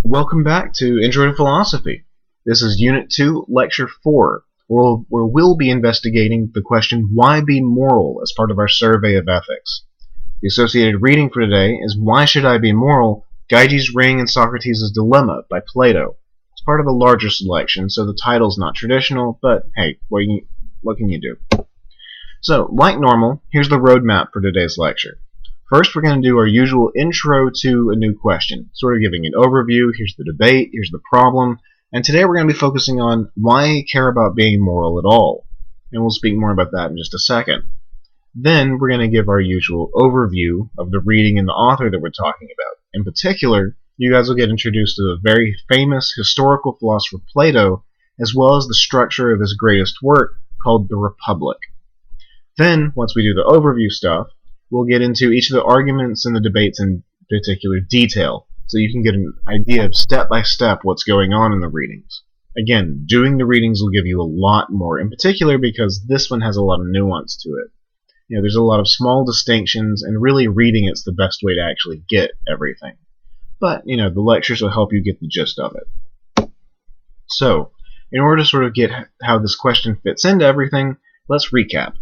Welcome back to Intro to Philosophy. This is Unit 2, Lecture 4, where we'll be investigating the question, why be moral, as part of our survey of ethics. The associated reading for today is Why Should I Be Moral? Gyges' Ring and Socrates' Dilemma by Plato. It's part of a larger selection, so the title's not traditional, but hey, what can you do? So, like normal, here's the roadmap for today's lecture. First, we're going to do our usual intro to a new question, sort of giving an overview. Here's the debate, here's the problem, and today we're going to be focusing on why care about being moral at all. And we'll speak more about that in just a second. Then we're going to give our usual overview of the reading and the author that we're talking about. In particular, you guys will get introduced to the very famous historical philosopher Plato, as well as the structure of his greatest work called The Republic. Then, once we do the overview stuff, we'll get into each of the arguments and the debates in particular detail, so you can get an idea of step by step what's going on in the readings. Again, doing the readings will give you a lot more, in particular because this one has a lot of nuance to it. There's a lot of small distinctions, and really reading it's the best way to actually get everything. But, the lectures will help you get the gist of it. So, in order to sort of get how this question fits into everything, let's recap.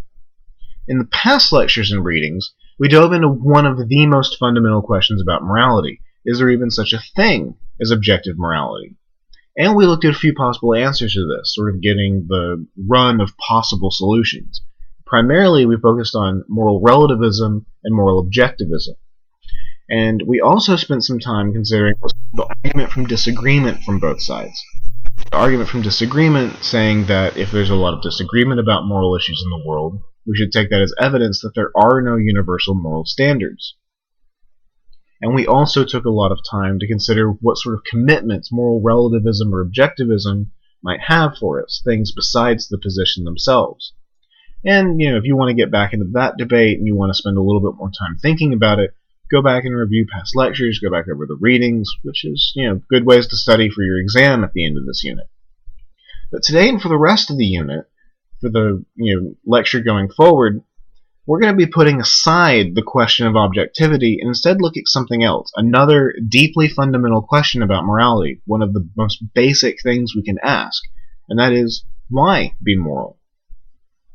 In the past lectures and readings, we dove into one of the most fundamental questions about morality. Is there even such a thing as objective morality? And we looked at a few possible answers to this, sort of getting the run of possible solutions. Primarily, we focused on moral relativism and moral objectivism. And we also spent some time considering the argument from disagreement from both sides. The argument from disagreement saying that if there's a lot of disagreement about moral issues in the world, we should take that as evidence that there are no universal moral standards. And we also took a lot of time to consider what sort of commitments moral relativism or objectivism might have for us, things besides the position themselves. And, if you want to get back into that debate and you want to spend a little bit more time thinking about it, go back and review past lectures, go back over the readings, which is, good ways to study for your exam at the end of this unit. But today and for the rest of the unit, for the lecture going forward, we're going to be putting aside the question of objectivity and instead look at something else, another deeply fundamental question about morality, one of the most basic things we can ask, and that is, why be moral?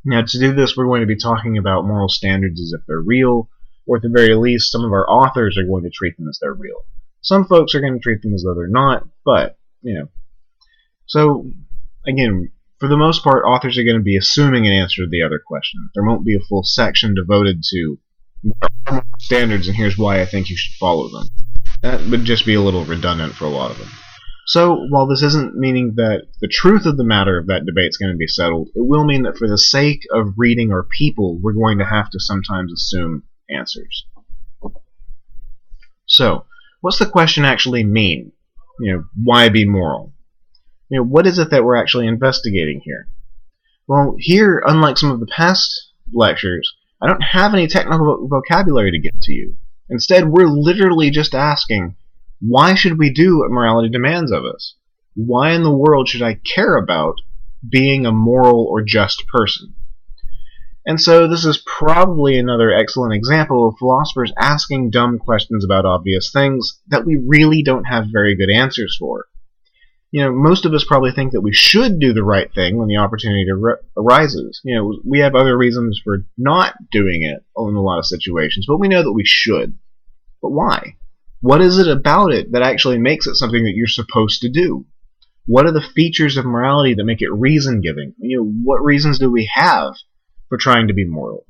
Now, to do this, we're going to be talking about moral standards as if they're real, or at the very least, some of our authors are going to treat them as they're real. Some folks are going to treat them as though they're not, but, So, again, for the most part, authors are going to be assuming an answer to the other question. There won't be a full section devoted to standards, and here's why I think you should follow them. That would just be a little redundant for a lot of them. So, while this isn't meaning that the truth of the matter of that debate is going to be settled, it will mean that for the sake of reading our people, we're going to have to sometimes assume answers. So, what's the question actually mean? Why be moral? What is it that we're actually investigating here? Well, here, unlike some of the past lectures, I don't have any technical vocabulary to give to you. Instead, we're literally just asking, why should we do what morality demands of us? Why in the world should I care about being a moral or just person? And so this is probably another excellent example of philosophers asking dumb questions about obvious things that we really don't have very good answers for. Most of us probably think that we should do the right thing when the opportunity arises. We have other reasons for not doing it in a lot of situations, but we know that we should. But why? What is it about it that actually makes it something that you're supposed to do? What are the features of morality that make it reason-giving? What reasons do we have for trying to be moral?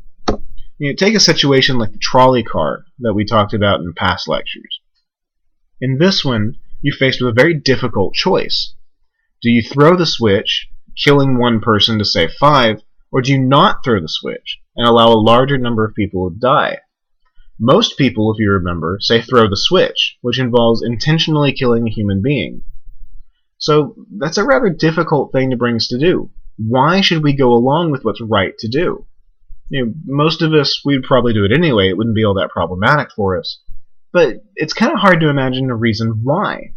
Take a situation like the trolley car that we talked about in past lectures. In this one, you're faced with a very difficult choice. Do you throw the switch, killing one person to save 5, or do you not throw the switch and allow a larger number of people to die? Most people, if you remember, say throw the switch, which involves intentionally killing a human being. So that's a rather difficult thing to bring us to do. Why should we go along with what's right to do? Most of us, we'd probably do it anyway. It wouldn't be all that problematic for us. But it's kind of hard to imagine a reason why.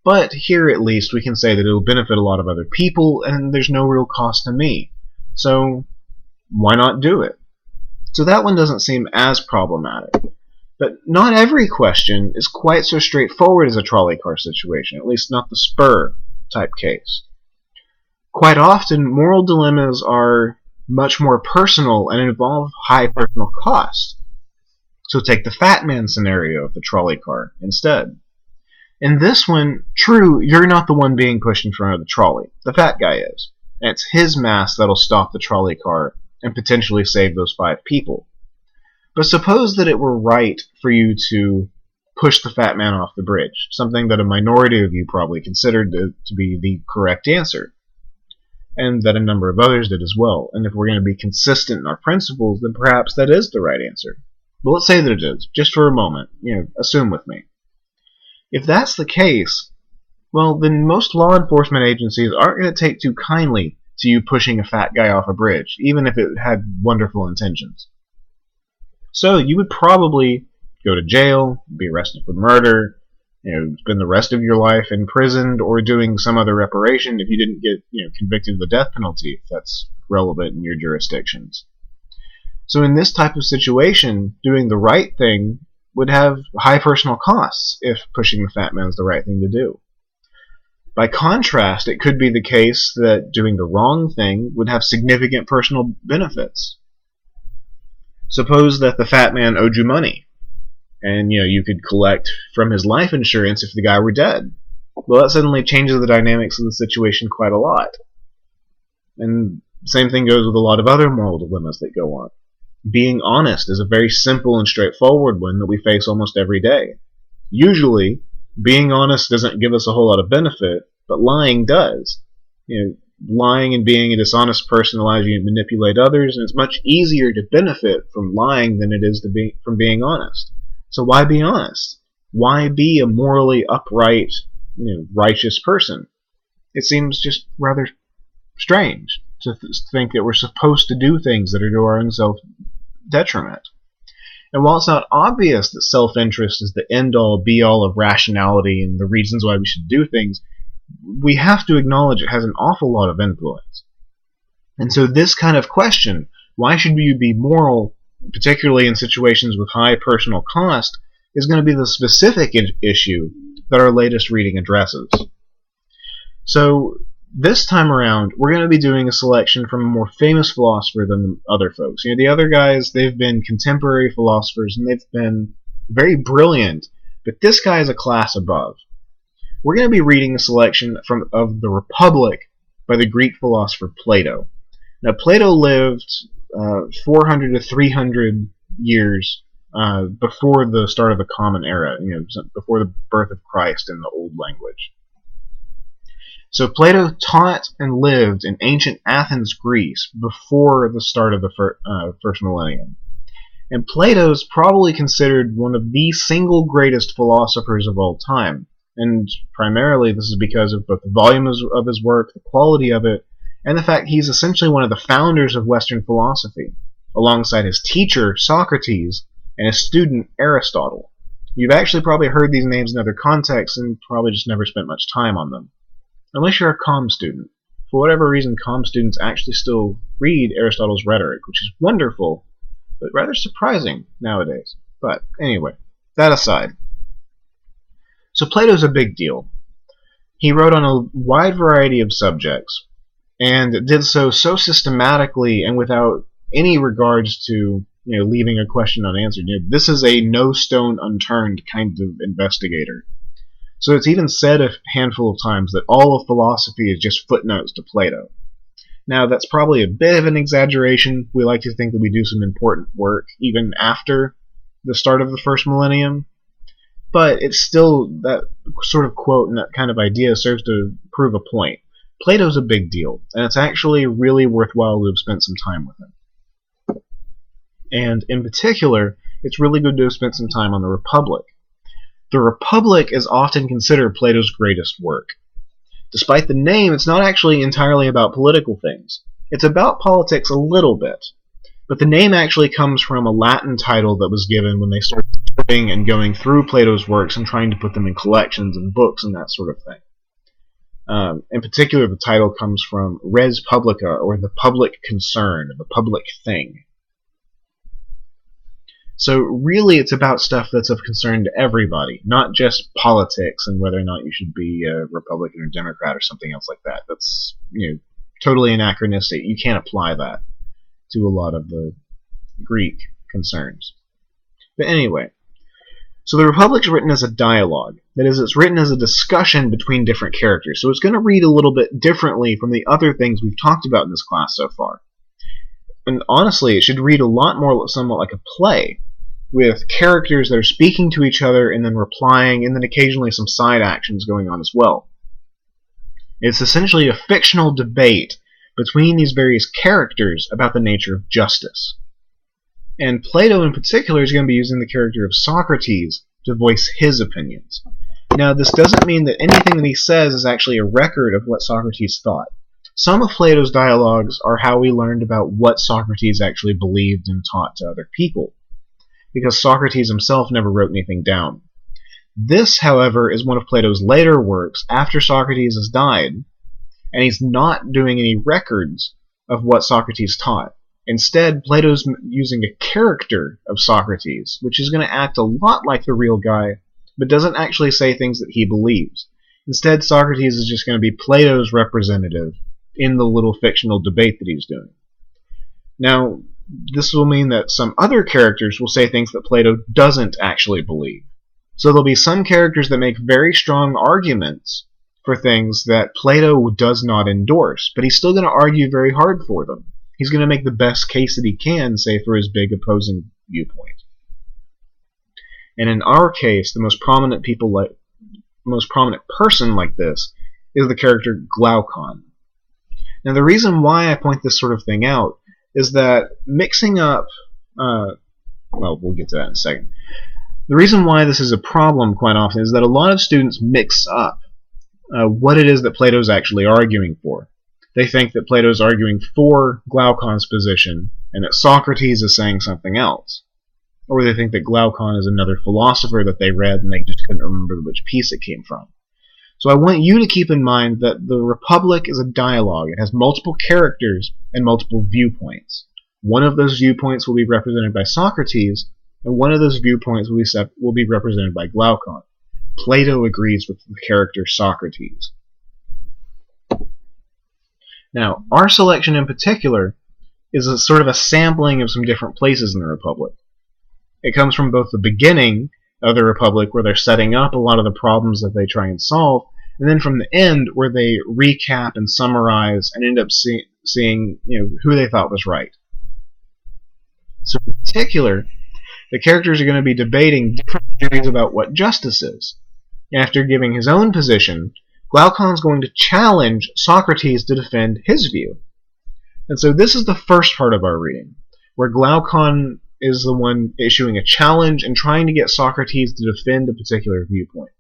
But here at least we can say that it'll benefit a lot of other people and there's no real cost to me. So why not do it? So that one doesn't seem as problematic. But not every question is quite so straightforward as a trolley car situation, at least not the Spur type case. Quite often, moral dilemmas are much more personal and involve high personal cost. So take the fat man scenario of the trolley car instead. In this one, true, you're not the one being pushed in front of the trolley. The fat guy is. And it's his mass that'll stop the trolley car and potentially save those 5 people. But suppose that it were right for you to push the fat man off the bridge, something that a minority of you probably considered to be the correct answer, and that a number of others did as well. And if we're going to be consistent in our principles, then perhaps that is the right answer. But let's say that it is, just for a moment. Assume with me. If that's the case, well, then most law enforcement agencies aren't going to take too kindly to you pushing a fat guy off a bridge, even if it had wonderful intentions. So you would probably go to jail, be arrested for murder, spend the rest of your life imprisoned or doing some other reparation if you didn't get convicted of the death penalty, if that's relevant in your jurisdictions. So in this type of situation, doing the right thing would have high personal costs if pushing the fat man is the right thing to do. By contrast, it could be the case that doing the wrong thing would have significant personal benefits. Suppose that the fat man owed you money, and you could collect from his life insurance if the guy were dead. Well, that suddenly changes the dynamics of the situation quite a lot. And same thing goes with a lot of other moral dilemmas that go on. Being honest is a very simple and straightforward one that we face almost every day. Usually, being honest doesn't give us a whole lot of benefit, but lying does. Lying and being a dishonest person allows you to manipulate others, and it's much easier to benefit from lying than it is from being honest. So why be honest? Why be a morally upright, righteous person? It seems just rather strange to think that we're supposed to do things that are to our own self-detriment. And while it's not obvious that self-interest is the end-all, be-all of rationality and the reasons why we should do things, we have to acknowledge it has an awful lot of influence. And so this kind of question, why should you be moral, particularly in situations with high personal cost, is going to be the specific issue that our latest reading addresses. So this time around, we're going to be doing a selection from a more famous philosopher than the other folks. The other guys, they've been contemporary philosophers, and they've been very brilliant, but this guy is a class above. We're going to be reading a selection of The Republic by the Greek philosopher Plato. Now, Plato lived 400 to 300 years before the start of the Common Era, before the birth of Christ in the Old Language. So Plato taught and lived in ancient Athens, Greece, before the start of the first millennium. And Plato is probably considered one of the single greatest philosophers of all time. And primarily this is because of both the volume of his work, the quality of it, and the fact he's essentially one of the founders of Western philosophy, alongside his teacher, Socrates, and his student, Aristotle. You've actually probably heard these names in other contexts and probably just never spent much time on them. Unless you're a comm student. For whatever reason, comm students actually still read Aristotle's Rhetoric, which is wonderful, but rather surprising nowadays. But anyway, that aside. So Plato's a big deal. He wrote on a wide variety of subjects, and did so systematically and without any regards to leaving a question unanswered. This is a no stone unturned kind of investigator. So it's even said a handful of times that all of philosophy is just footnotes to Plato. Now, that's probably a bit of an exaggeration. We like to think that we do some important work even after the start of the first millennium. But it's still, that sort of quote and that kind of idea serves to prove a point. Plato's a big deal, and it's actually really worthwhile to have spent some time with him. And in particular, it's really good to have spent some time on The Republic. The Republic is often considered Plato's greatest work. Despite the name, it's not actually entirely about political things. It's about politics a little bit. But the name actually comes from a Latin title that was given when they started studying and going through Plato's works and trying to put them in collections and books and that sort of thing. In particular, the title comes from res publica, or the public concern, the public thing. So really it's about stuff that's of concern to everybody, not just politics and whether or not you should be a Republican or Democrat or something else like that. That's, totally anachronistic. You can't apply that to a lot of the Greek concerns. But anyway, so the Republic's written as a dialogue. That is, it's written as a discussion between different characters. So it's going to read a little bit differently from the other things we've talked about in this class so far. And honestly, it should read a lot more somewhat like a play, with characters that are speaking to each other and then replying, and then occasionally some side actions going on as well. It's essentially a fictional debate between these various characters about the nature of justice. And Plato in particular is going to be using the character of Socrates to voice his opinions. Now, this doesn't mean that anything that he says is actually a record of what Socrates thought. Some of Plato's dialogues are how we learned about what Socrates actually believed and taught to other people, because Socrates himself never wrote anything down. This, however, is one of Plato's later works after Socrates has died, and he's not doing any records of what Socrates taught. Instead, Plato's using a character of Socrates, which is going to act a lot like the real guy, but doesn't actually say things that he believes. Instead, Socrates is just going to be Plato's representative in the little fictional debate that he's doing. Now, this will mean that some other characters will say things that Plato doesn't actually believe. So there'll be some characters that make very strong arguments for things that Plato does not endorse, but he's still going to argue very hard for them. He's going to make the best case that he can, say, for his big opposing viewpoint. And in our case, the most prominent person like this is the character Glaucon. Now, the reason why I point this sort of thing out is that mixing up, well, we'll get to that in a second. The reason why this is a problem quite often is that a lot of students mix up what it is that Plato's actually arguing for. They think that Plato's arguing for Glaucon's position and that Socrates is saying something else. Or they think that Glaucon is another philosopher that they read and they just couldn't remember which piece it came from. So I want you to keep in mind that the Republic is a dialogue. It has multiple characters and multiple viewpoints. One of those viewpoints will be represented by Socrates, and one of those viewpoints will be represented by Glaucon. Plato agrees with the character Socrates. Now, our selection in particular is a sort of a sampling of some different places in the Republic. It comes from both the beginning of the Republic, where they're setting up a lot of the problems that they try and solve, and then from the end, where they recap and summarize and end up seeing who they thought was right. So in particular, the characters are going to be debating different theories about what justice is. And after giving his own position, Glaucon's going to challenge Socrates to defend his view. And so this is the first part of our reading, where Glaucon is the one issuing a challenge and trying to get Socrates to defend a particular viewpoint.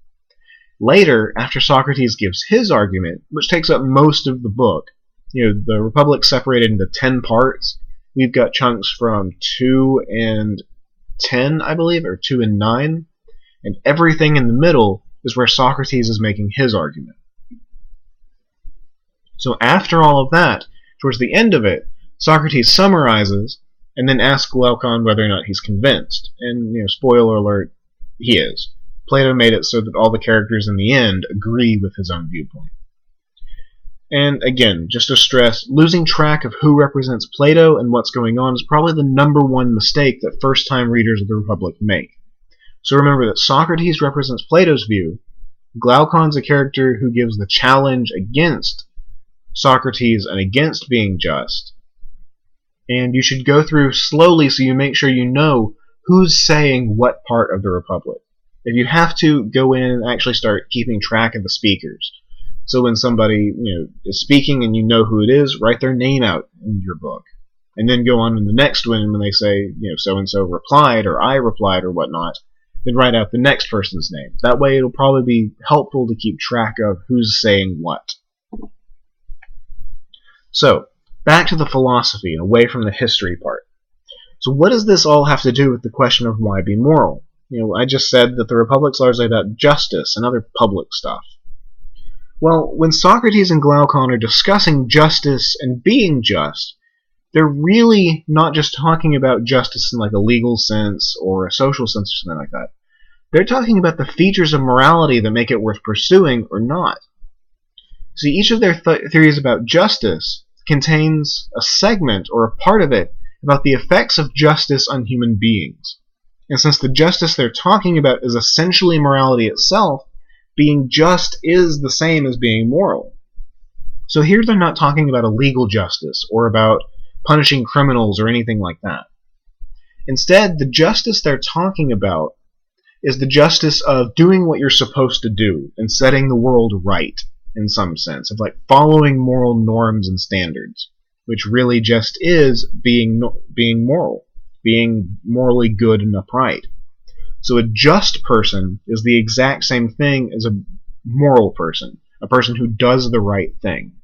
Later, after Socrates gives his argument, which takes up most of the book, the Republic's separated into 10 parts. We've got chunks from 2 and 10, I believe, or 2 and 9, and everything in the middle is where Socrates is making his argument. So after all of that, towards the end of it, Socrates summarizes and then asks Glaucon whether or not he's convinced. And, spoiler alert, he is. Plato made it so that all the characters in the end agree with his own viewpoint. And again, just to stress, losing track of who represents Plato and what's going on is probably the #1 mistake that first-time readers of the Republic make. So remember that Socrates represents Plato's view, Glaucon's a character who gives the challenge against Socrates and against being just, and you should go through slowly so you make sure you know who's saying what part of the Republic. If you have to, go in and actually start keeping track of the speakers. So when somebody is speaking and you know who it is, write their name out in your book. And then go on in the next one when they say, so-and-so replied or I replied or whatnot, then write out the next person's name. That way it'll probably be helpful to keep track of who's saying what. So, back to the philosophy and away from the history part. So what does this all have to do with the question of why be moral? I just said that the Republic's largely about justice and other public stuff. Well, when Socrates and Glaucon are discussing justice and being just, they're really not just talking about justice in like a legal sense or a social sense or something like that. They're talking about the features of morality that make it worth pursuing or not. See, each of their theories about justice contains a segment or a part of it about the effects of justice on human beings. And since the justice they're talking about is essentially morality itself, being just is the same as being moral. So here they're not talking about a legal justice or about punishing criminals or anything like that. Instead, the justice they're talking about is the justice of doing what you're supposed to do and setting the world right, in some sense, of like following moral norms and standards, which really just is being moral, being morally good and upright. So a just person is the exact same thing as a moral person, a person who does the right thing.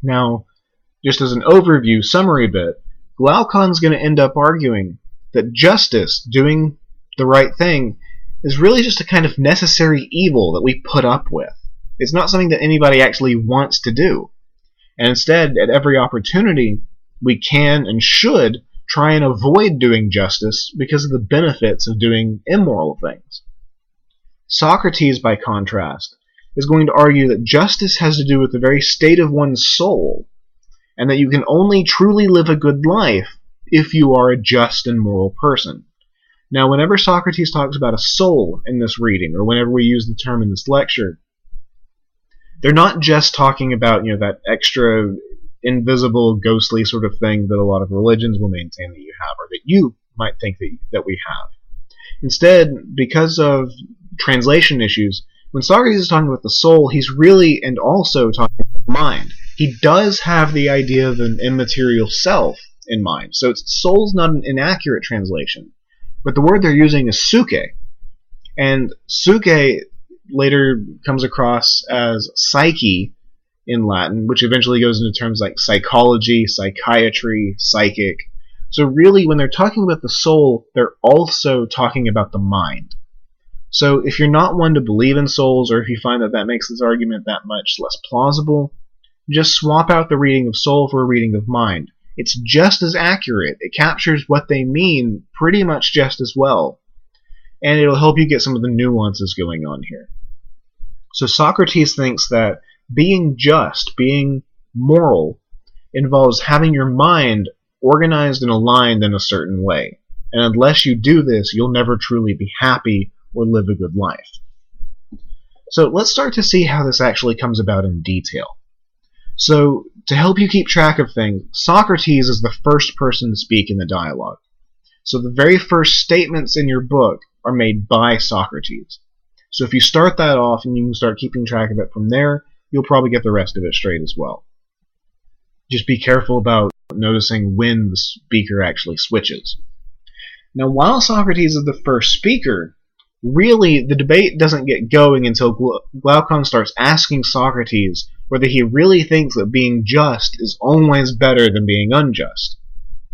Now, just as an overview, summary bit, Glaucon's going to end up arguing that justice, doing the right thing, is really just a kind of necessary evil that we put up with. It's not something that anybody actually wants to do. And instead, at every opportunity, we can and should try and avoid doing justice because of the benefits of doing immoral things. Socrates, by contrast, is going to argue that justice has to do with the very state of one's soul, and that you can only truly live a good life if you are a just and moral person. Now, whenever Socrates talks about a soul in this reading, or whenever we use the term in this lecture, they're not just talking about, that extra invisible, ghostly sort of thing that a lot of religions will maintain that you have, or that you might think that we have. Instead, because of translation issues, when Socrates is talking about the soul, he's really and also talking about the mind. He does have the idea of an immaterial self in mind, so soul's not an inaccurate translation. But the word they're using is psyche, and psyche later comes across as psyche in Latin, which eventually goes into terms like psychology, psychiatry, psychic. So really, when they're talking about the soul, they're also talking about the mind. So if you're not one to believe in souls, or if you find that makes this argument that much less plausible, just swap out the reading of soul for a reading of mind. It's just as accurate. It captures what they mean pretty much just as well. And it'll help you get some of the nuances going on here. So Socrates thinks that being just, being moral, involves having your mind organized and aligned in a certain way. And unless you do this, you'll never truly be happy or live a good life. So let's start to see how this actually comes about in detail. So, to help you keep track of things, Socrates is the first person to speak in the dialogue. So the very first statements in your book are made by Socrates. So if you start that off and you can start keeping track of it from there, you'll probably get the rest of it straight as well. Just be careful about noticing when the speaker actually switches. Now, while Socrates is the first speaker, really the debate doesn't get going until Glaucon starts asking Socrates whether he really thinks that being just is always better than being unjust.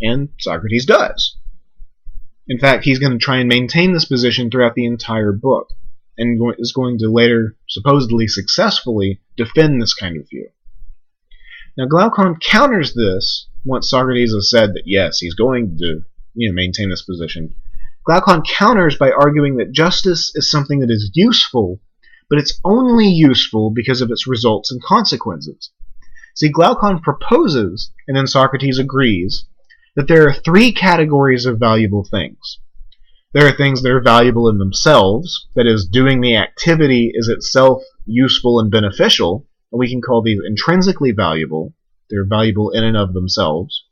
And Socrates does. In fact, he's going to try and maintain this position throughout the entire book, and is going to later, supposedly successfully, defend this kind of view. Now, Glaucon counters this once Socrates has said that yes, he's going to maintain this position. Glaucon counters by arguing that justice is something that is useful, but it's only useful because of its results and consequences. See, Glaucon proposes, and then Socrates agrees, that there are three categories of valuable things. There are things that are valuable in themselves, that is, doing the activity is itself useful and beneficial, and we can call these intrinsically valuable. They're valuable in and of themselves.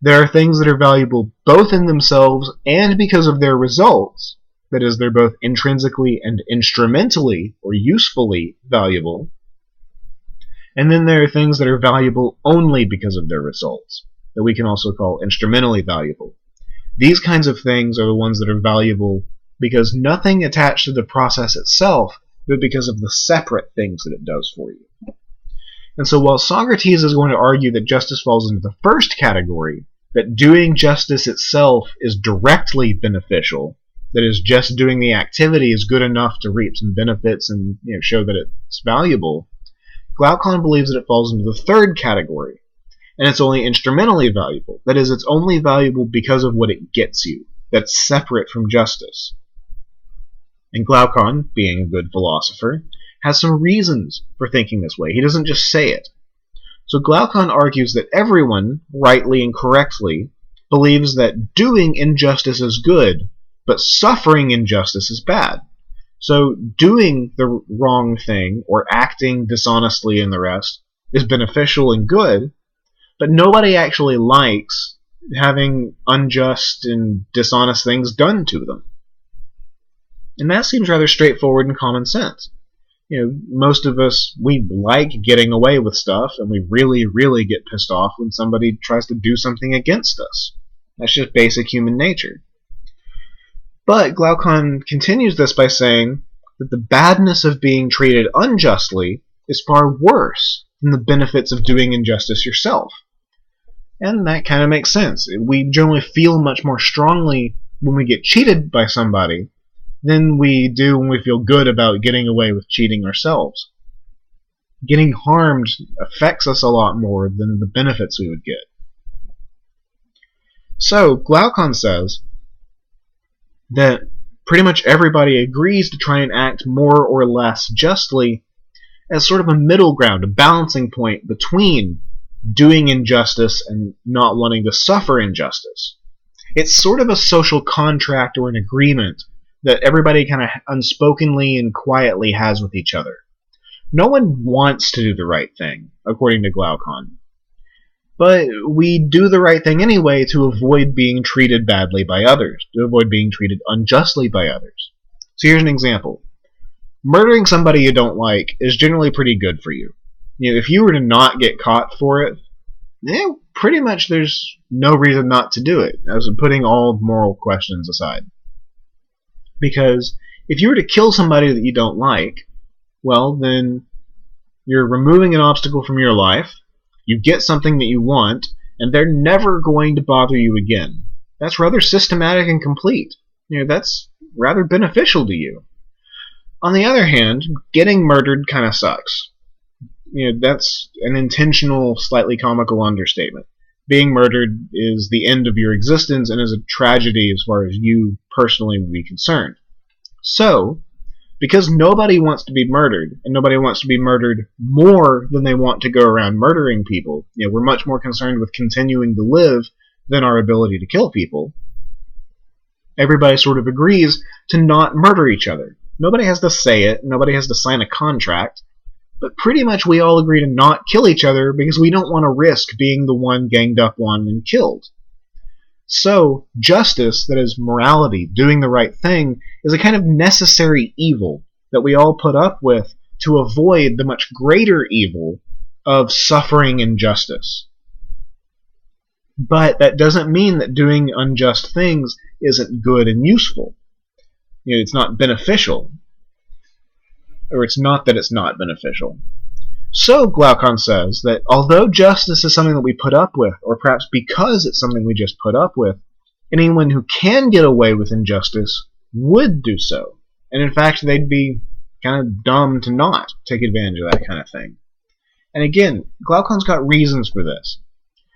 There are things that are valuable both in themselves and because of their results. That is, they're both intrinsically and instrumentally or usefully valuable. And then there are things that are valuable only because of their results, that we can also call instrumentally valuable. These kinds of things are the ones that are valuable because nothing attached to the process itself, but because of the separate things that it does for you. And so while Socrates is going to argue that justice falls into the first category, that doing justice itself is directly beneficial, that is, just doing the activity is good enough to reap some benefits and show that it's valuable, Glaucon believes that it falls into the third category, and it's only instrumentally valuable. That is, it's only valuable because of what it gets you. That's separate from justice. And Glaucon, being a good philosopher, has some reasons for thinking this way. He doesn't just say it. So Glaucon argues that everyone, rightly and correctly, believes that doing injustice is good, but suffering injustice is bad. So doing the wrong thing, or acting dishonestly in the rest, is beneficial and good, but nobody actually likes having unjust and dishonest things done to them. And that seems rather straightforward and common sense. Most of us, we like getting away with stuff, and we really, really get pissed off when somebody tries to do something against us. That's just basic human nature. But Glaucon continues this by saying that the badness of being treated unjustly is far worse than the benefits of doing injustice yourself. And that kind of makes sense. We generally feel much more strongly when we get cheated by somebody than we do when we feel good about getting away with cheating ourselves. Getting harmed affects us a lot more than the benefits we would get. So, Glaucon says that pretty much everybody agrees to try and act more or less justly as sort of a middle ground, a balancing point between doing injustice and not wanting to suffer injustice. It's sort of a social contract or an agreement that everybody kind of unspokenly and quietly has with each other. No one wants to do the right thing, according to Glaucon. But we do the right thing anyway to avoid being treated badly by others, to avoid being treated unjustly by others. So here's an example. Murdering somebody you don't like is generally pretty good for you. If you were to not get caught for it, pretty much there's no reason not to do it, as in putting all moral questions aside. Because if you were to kill somebody that you don't like, well, then you're removing an obstacle from your life, you get something that you want, and they're never going to bother you again. That's rather systematic and complete. That's rather beneficial to you. On the other hand, getting murdered kind of sucks. That's an intentional, slightly comical understatement. Being murdered is the end of your existence and is a tragedy as far as you personally would be concerned. So, because nobody wants to be murdered, and nobody wants to be murdered more than they want to go around murdering people, we're much more concerned with continuing to live than our ability to kill people, everybody sort of agrees to not murder each other. Nobody has to say it, nobody has to sign a contract, but pretty much we all agree to not kill each other because we don't want to risk being the one ganged up on and killed. So, justice, that is morality, doing the right thing, is a kind of necessary evil that we all put up with to avoid the much greater evil of suffering injustice. But that doesn't mean that doing unjust things isn't good and useful. It's not beneficial. Or it's not that it's not beneficial. So, Glaucon says that although justice is something that we put up with, or perhaps because it's something we just put up with, anyone who can get away with injustice would do so. And in fact, they'd be kind of dumb to not take advantage of that kind of thing. And again, Glaucon's got reasons for this.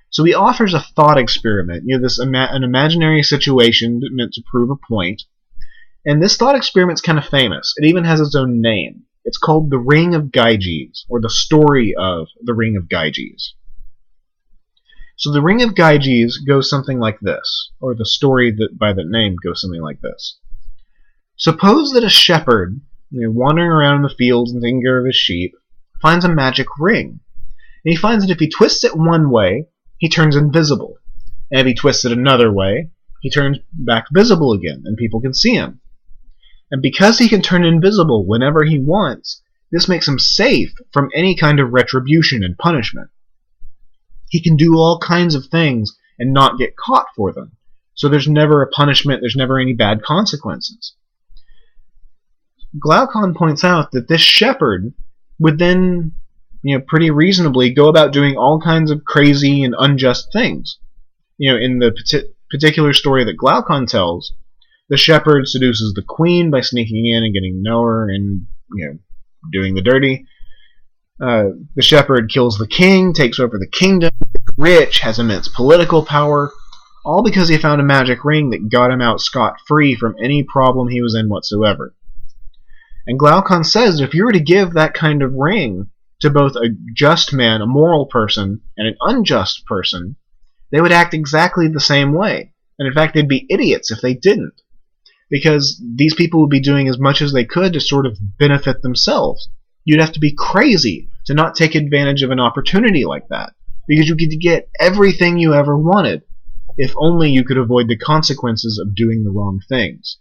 So he offers a thought experiment, an imaginary situation meant to prove a point. And this thought experiment's kind of famous. It even has its own name. It's called The Ring of Gyges, or the story of the Ring of Gyges. So the Ring of Gyges goes something like this, or the story by that name goes something like this. Suppose that a shepherd, wandering around in the fields and taking care of his sheep, finds a magic ring. And he finds that if he twists it one way, he turns invisible. And if he twists it another way, he turns back visible again, and people can see him. And because he can turn invisible whenever he wants, this makes him safe from any kind of retribution and punishment. He can do all kinds of things and not get caught for them. So there's never a punishment, there's never any bad consequences. Glaucon points out that this shepherd would then, pretty reasonably go about doing all kinds of crazy and unjust things. In the particular story that Glaucon tells, the shepherd seduces the queen by sneaking in and getting to know her and, doing the dirty. The shepherd kills the king, takes over the kingdom, rich, has immense political power, all because he found a magic ring that got him out scot-free from any problem he was in whatsoever. And Glaucon says that if you were to give that kind of ring to both a just man, a moral person, and an unjust person, they would act exactly the same way. And in fact, they'd be idiots if they didn't. Because these people would be doing as much as they could to sort of benefit themselves. You'd have to be crazy to not take advantage of an opportunity like that, because you get to get everything you ever wanted, if only you could avoid the consequences of doing the wrong things.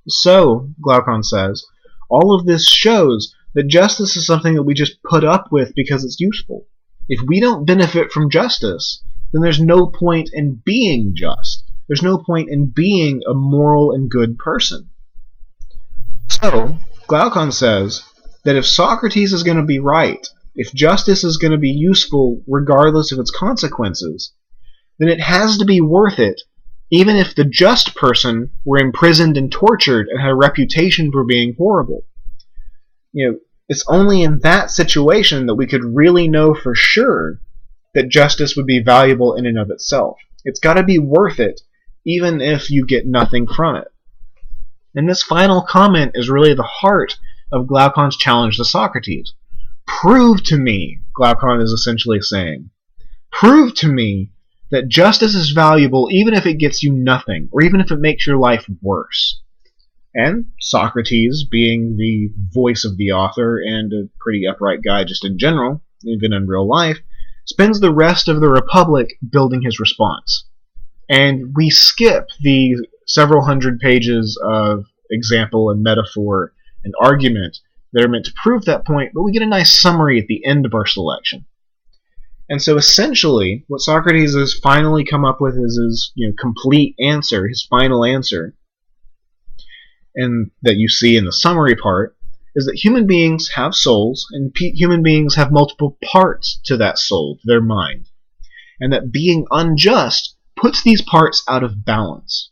So, Glaucon says, all of this shows that justice is something that we just put up with because it's useful. If we don't benefit from justice, then there's no point in being just. There's no point in being a moral and good person. So, Glaucon says that if Socrates is going to be right, if justice is going to be useful regardless of its consequences, then it has to be worth it, even if the just person were imprisoned and tortured and had a reputation for being horrible. It's only in that situation that we could really know for sure that justice would be valuable in and of itself. It's got to be worth it, even if you get nothing from it. And this final comment is really the heart of Glaucon's challenge to Socrates. Prove to me, Glaucon is essentially saying, prove to me that justice is valuable even if it gets you nothing, or even if it makes your life worse. And Socrates, being the voice of the author and a pretty upright guy just in general, even in real life, spends the rest of the Republic building his response. And we skip the several hundred pages of example and metaphor and argument that are meant to prove that point, but we get a nice summary at the end of our selection. And so essentially, what Socrates has finally come up with is his complete answer, his final answer, and that you see in the summary part, is that human beings have souls, and human beings have multiple parts to that soul, to their mind. And that being unjust puts these parts out of balance.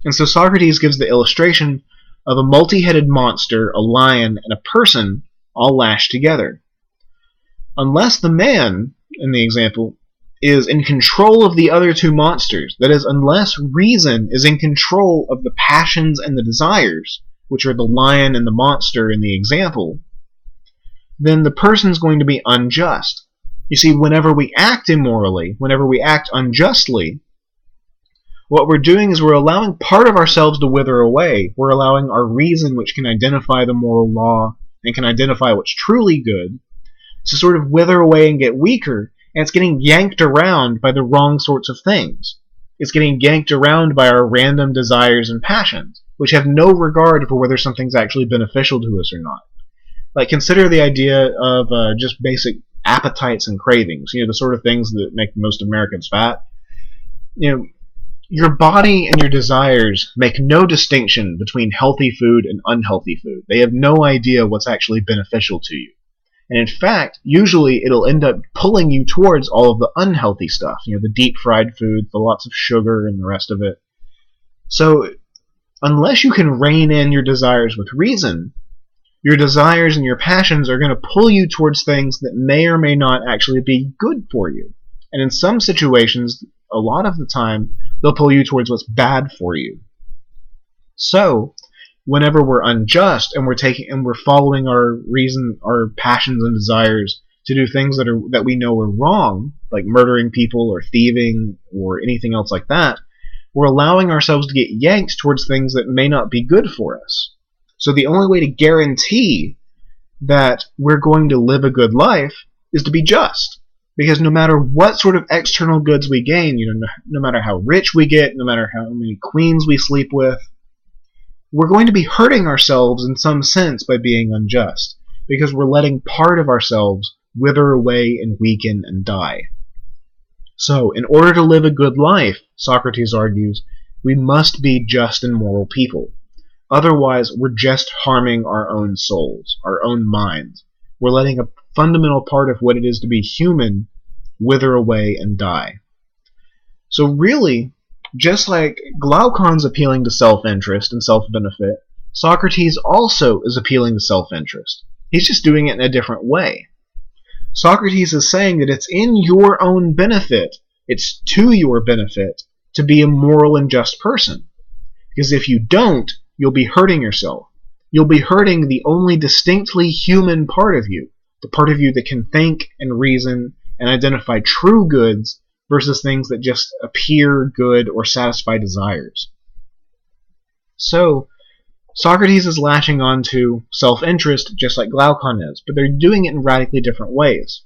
And so Socrates gives the illustration of a multi-headed monster, a lion, and a person all lashed together. Unless the man, in the example, is in control of the other two monsters, that is, unless reason is in control of the passions and the desires, which are the lion and the monster in the example, then the person's going to be unjust. You see, whenever we act immorally, whenever we act unjustly, what we're doing is we're allowing part of ourselves to wither away. We're allowing our reason, which can identify the moral law and can identify what's truly good, to sort of wither away and get weaker, and it's getting yanked around by the wrong sorts of things. It's getting yanked around by our random desires and passions, which have no regard for whether something's actually beneficial to us or not. Like, consider the idea of just basic appetites and cravings, the sort of things that make most Americans fat. Your body and your desires make no distinction between healthy food and unhealthy food. They have no idea what's actually beneficial to you. And in fact, usually it'll end up pulling you towards all of the unhealthy stuff, the deep-fried food, the lots of sugar and the rest of it. So, unless you can rein in your desires with reason, your desires and your passions are going to pull you towards things that may or may not actually be good for you. And in some situations, a lot of the time, they'll pull you towards what's bad for you. So, whenever we're unjust and we're following our reason, our passions and desires to do things that we know are wrong, like murdering people or thieving or anything else like that, we're allowing ourselves to get yanked towards things that may not be good for us. So the only way to guarantee that we're going to live a good life is to be just. Because no matter what sort of external goods we gain, no matter how rich we get, no matter how many queens we sleep with, we're going to be hurting ourselves in some sense by being unjust, because we're letting part of ourselves wither away and weaken and die. So, in order to live a good life, Socrates argues, we must be just and moral people. Otherwise, we're just harming our own souls, our own minds. We're letting a fundamental part of what it is to be human wither away and die. So really, just like Glaucon's appealing to self-interest and self-benefit, Socrates also is appealing to self-interest. He's just doing it in a different way. Socrates is saying that it's in your own benefit, it's to your benefit, to be a moral and just person. Because if you don't, you'll be hurting yourself. You'll be hurting the only distinctly human part of you, the part of you that can think and reason and identify true goods versus things that just appear good or satisfy desires. So, Socrates is latching on to self-interest just like Glaucon is, but they're doing it in radically different ways.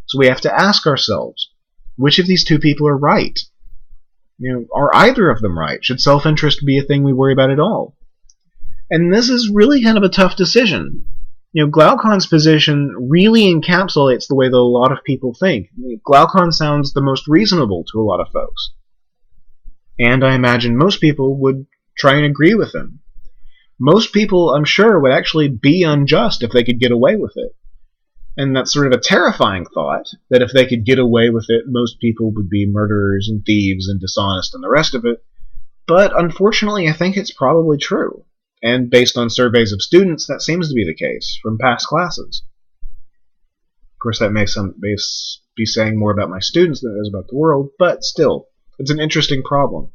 So we have to ask ourselves, which of these two people are right? Are either of them right? Should self-interest be a thing we worry about at all? And this is really kind of a tough decision. Glaucon's position really encapsulates the way that a lot of people think. Glaucon sounds the most reasonable to a lot of folks. And I imagine most people would try and agree with him. Most people, I'm sure, would actually be unjust if they could get away with it. And that's sort of a terrifying thought, that if they could get away with it, most people would be murderers and thieves and dishonest and the rest of it. But unfortunately, I think it's probably true. And based on surveys of students, that seems to be the case from past classes. Of course, that may be saying more about my students than it is about the world, but still, it's an interesting problem.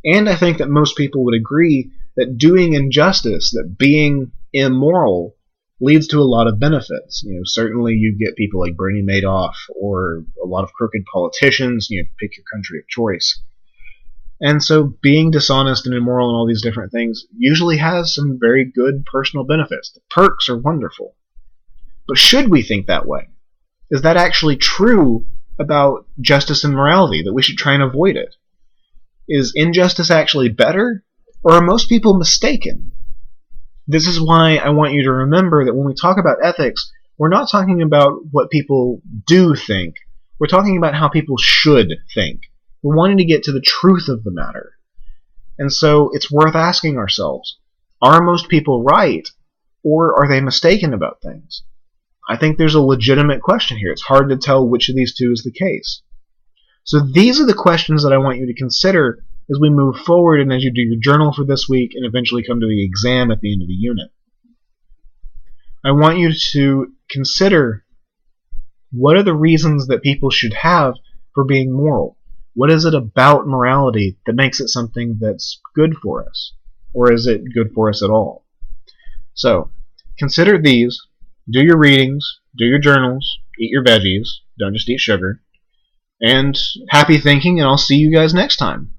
And I think that most people would agree that doing injustice, that being immoral, leads to a lot of benefits. Certainly you get people like Bernie Madoff or a lot of crooked politicians, pick your country of choice. And so being dishonest and immoral and all these different things usually has some very good personal benefits. The perks are wonderful. But should we think that way? Is that actually true about justice and morality, that we should try and avoid it? Is injustice actually better? Or are most people mistaken? This is why I want you to remember that when we talk about ethics, we're not talking about what people do think. We're talking about how people should think. We're wanting to get to the truth of the matter. And so it's worth asking ourselves, are most people right, or are they mistaken about things? I think there's a legitimate question here. It's hard to tell which of these two is the case. So these are the questions that I want you to consider as we move forward and as you do your journal for this week and eventually come to the exam at the end of the unit. I want you to consider, what are the reasons that people should have for being moral? What is it about morality that makes it something that's good for us? Or is it good for us at all? So, consider these, do your readings, do your journals, eat your veggies, don't just eat sugar, and happy thinking, and I'll see you guys next time.